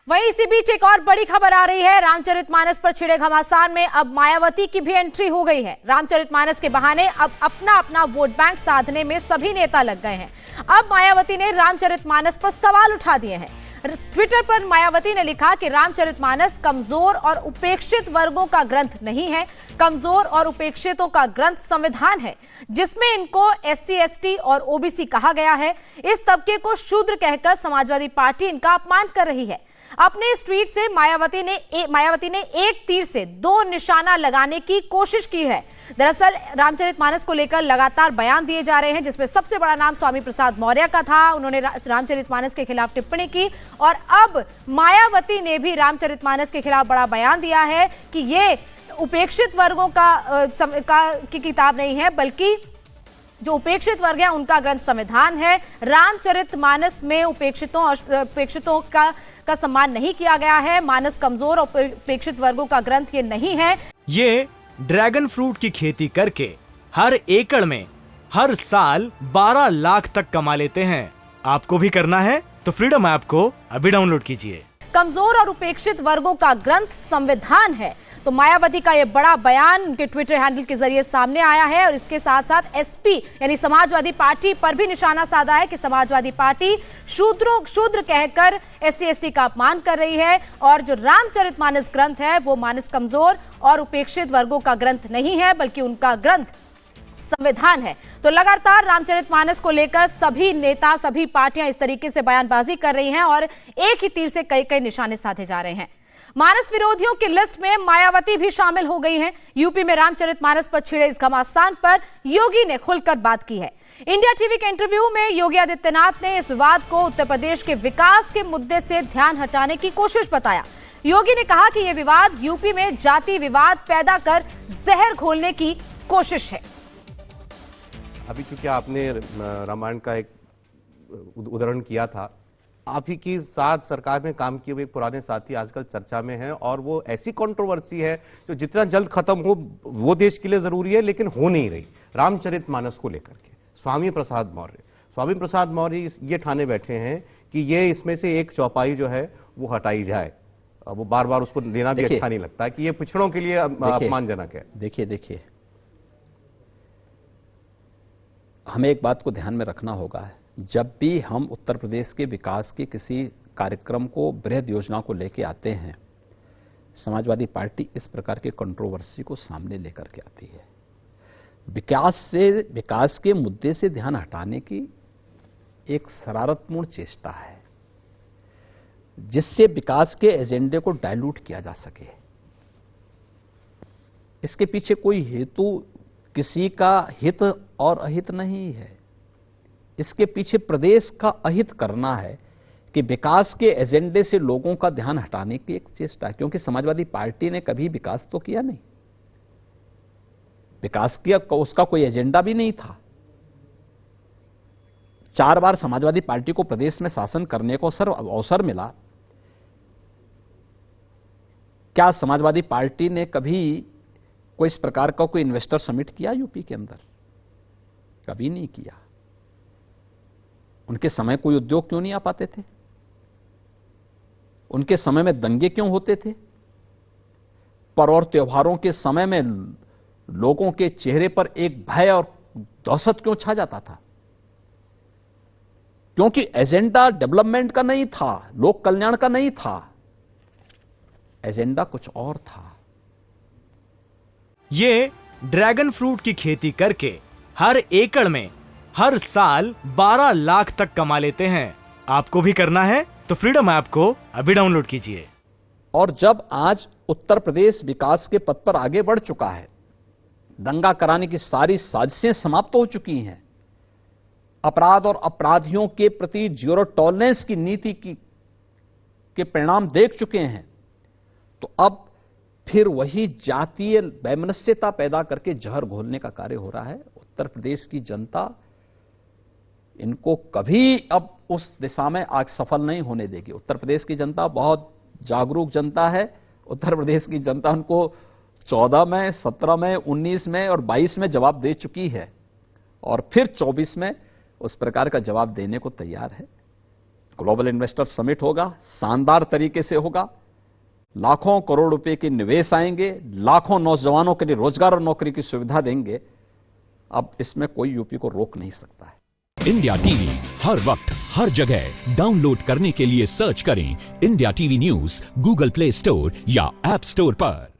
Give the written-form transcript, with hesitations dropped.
वहीं इसी बीच एक और बड़ी खबर आ रही है। रामचरितमानस पर छिड़े घमासान में अब मायावती की भी एंट्री हो गई है। रामचरितमानस के बहाने अब अपना अपना वोट बैंक साधने में सभी नेता लग गए हैं। अब मायावती ने रामचरितमानस पर सवाल उठा दिए हैं। ट्विटर पर मायावती ने लिखा कि रामचरितमानस कमजोर और उपेक्षित वर्गों का ग्रंथ नहीं है। कमजोर और उपेक्षितों का ग्रंथ संविधान है, जिसमें इनको SC ST और OBC कहा गया है। इस तबके को शूद्र कहकर समाजवादी पार्टी इनका अपमान कर रही है। अपने इस ट्वीट से मायावती ने एक तीर से दो निशाना लगाने की कोशिश की है। दरअसल रामचरितमानस को लेकर लगातार बयान दिए जा रहे हैं, जिसमें सबसे बड़ा नाम स्वामी प्रसाद मौर्य का था। उन्होंने रामचरितमानस के खिलाफ टिप्पणी की और अब मायावती ने भी रामचरितमानस के खिलाफ बड़ा बयान दिया है कि ये उपेक्षित वर्गों की किताब नहीं है, बल्कि जो उपेक्षित वर्ग है उनका ग्रंथ संविधान है। रामचरितमानस में उपेक्षितों का सम्मान नहीं किया गया है। मानस कमजोर और उपेक्षित वर्गों का ग्रंथ ये नहीं है। ये ड्रैगन फ्रूट की खेती करके हर एकड़ में हर साल 12 लाख तक कमा लेते हैं। आपको भी करना है तो फ्रीडम ऐप को अभी डाउनलोड कीजिए। कमजोर और उपेक्षित वर्गों का ग्रंथ संविधान है, तो मायावती का यह बड़ा बयान उनके ट्विटर हैंडल के जरिए सामने आया है। और इसके साथ साथ SP यानी समाजवादी पार्टी पर भी निशाना साधा है कि समाजवादी पार्टी शूद्र कहकर SC ST का अपमान कर रही है और जो रामचरितमानस ग्रंथ है वो मानस कमजोर और उपेक्षित वर्गों का ग्रंथ नहीं है, बल्कि उनका ग्रंथ संविधान है। तो लगातार रामचरितमानस को लेकर सभी नेता, सभी पार्टियां इस तरीके से बयानबाजी कर रही हैं और एक ही तीर से कई कई निशाने साधे जा रहे हैं। मानस विरोधियों की लिस्ट में मायावती भी शामिल हो गई हैं। यूपी में रामचरितमानस पर छिड़े इस घमासान पर योगी ने खुलकर बात की है। इंडिया टीवी के इंटरव्यू में योगी आदित्यनाथ ने इस विवाद को उत्तर प्रदेश के विकास के मुद्दे से ध्यान हटाने की कोशिश बताया। योगी ने कहा कि यह विवाद यूपी में जाति विवाद पैदा कर जहर घोलने की कोशिश है। अभी क्योंकि आपने रामायण का एक उदाहरण किया था, आप ही की साथ सरकार में काम किए हुए पुराने साथी आजकल चर्चा में हैं और वो ऐसी कंट्रोवर्सी है जो जितना जल्द खत्म हो वो देश के लिए जरूरी है, लेकिन हो नहीं रही। रामचरितमानस को लेकर के स्वामी प्रसाद मौर्य ये ठाने बैठे हैं कि ये इसमें से एक चौपाई जो है वो हटाई जाए। वो बार बार उसको लेना भी अच्छा नहीं लगता कि ये पिछड़ों के लिए अपमानजनक है। देखिए हमें एक बात को ध्यान में रखना होगा, जब भी हम उत्तर प्रदेश के विकास के किसी कार्यक्रम को, बृहद योजना को लेके आते हैं, समाजवादी पार्टी इस प्रकार के कंट्रोवर्सी को सामने लेकर के आती है। विकास के मुद्दे से ध्यान हटाने की एक शरारतपूर्ण चेष्टा है, जिससे विकास के एजेंडे को डाइल्यूट किया जा सके। इसके पीछे कोई हेतु किसी का हित और अहित नहीं है। इसके पीछे प्रदेश का अहित करना है कि विकास के एजेंडे से लोगों का ध्यान हटाने की एक चेष्टा है। क्योंकि समाजवादी पार्टी ने कभी विकास तो किया नहीं, विकास किया उसका कोई एजेंडा भी नहीं था। 4 बार समाजवादी पार्टी को प्रदेश में शासन करने को अवसर मिला। क्या समाजवादी पार्टी ने कभी कोई इस प्रकार का कोई इन्वेस्टर समिट किया यूपी के अंदर? कभी नहीं किया। उनके समय कोई उद्योग क्यों नहीं आ पाते थे? उनके समय में दंगे क्यों होते थे? पर्व और त्योहारों के समय में लोगों के चेहरे पर एक भय और दहशत क्यों छा जाता था? क्योंकि एजेंडा डेवलपमेंट का नहीं था, लोक कल्याण का नहीं था, एजेंडा कुछ और था। ये ड्रैगन फ्रूट की खेती करके हर एकड़ में हर साल 12 लाख तक कमा लेते हैं। आपको भी करना है तो फ्रीडम ऐप को अभी डाउनलोड कीजिए। और जब आज उत्तर प्रदेश विकास के पथ पर आगे बढ़ चुका है, दंगा कराने की सारी साजिशें समाप्त हो चुकी हैं, अपराध और अपराधियों के प्रति जीरो टॉलरेंस की नीति के परिणाम देख चुके हैं, तो अब फिर वही जातीय वैमनस्यता पैदा करके जहर घोलने का कार्य हो रहा है। उत्तर प्रदेश की जनता इनको कभी अब उस दिशा में आज सफल नहीं होने देगी। उत्तर प्रदेश की जनता बहुत जागरूक जनता है। उत्तर प्रदेश की जनता उनको 14 में, 17 में, 19 में और 22 में जवाब दे चुकी है और फिर 24 में उस प्रकार का जवाब देने को तैयार है। ग्लोबल इन्वेस्टर समिट होगा, शानदार तरीके से होगा, लाखों करोड़ रुपए के निवेश आएंगे, लाखों नौजवानों के लिए रोजगार और नौकरी की सुविधा देंगे। अब इसमें कोई यूपी को रोक नहीं सकता है। इंडिया टीवी हर वक्त हर जगह डाउनलोड करने के लिए सर्च करें India TV news Google play store या ऐप स्टोर पर।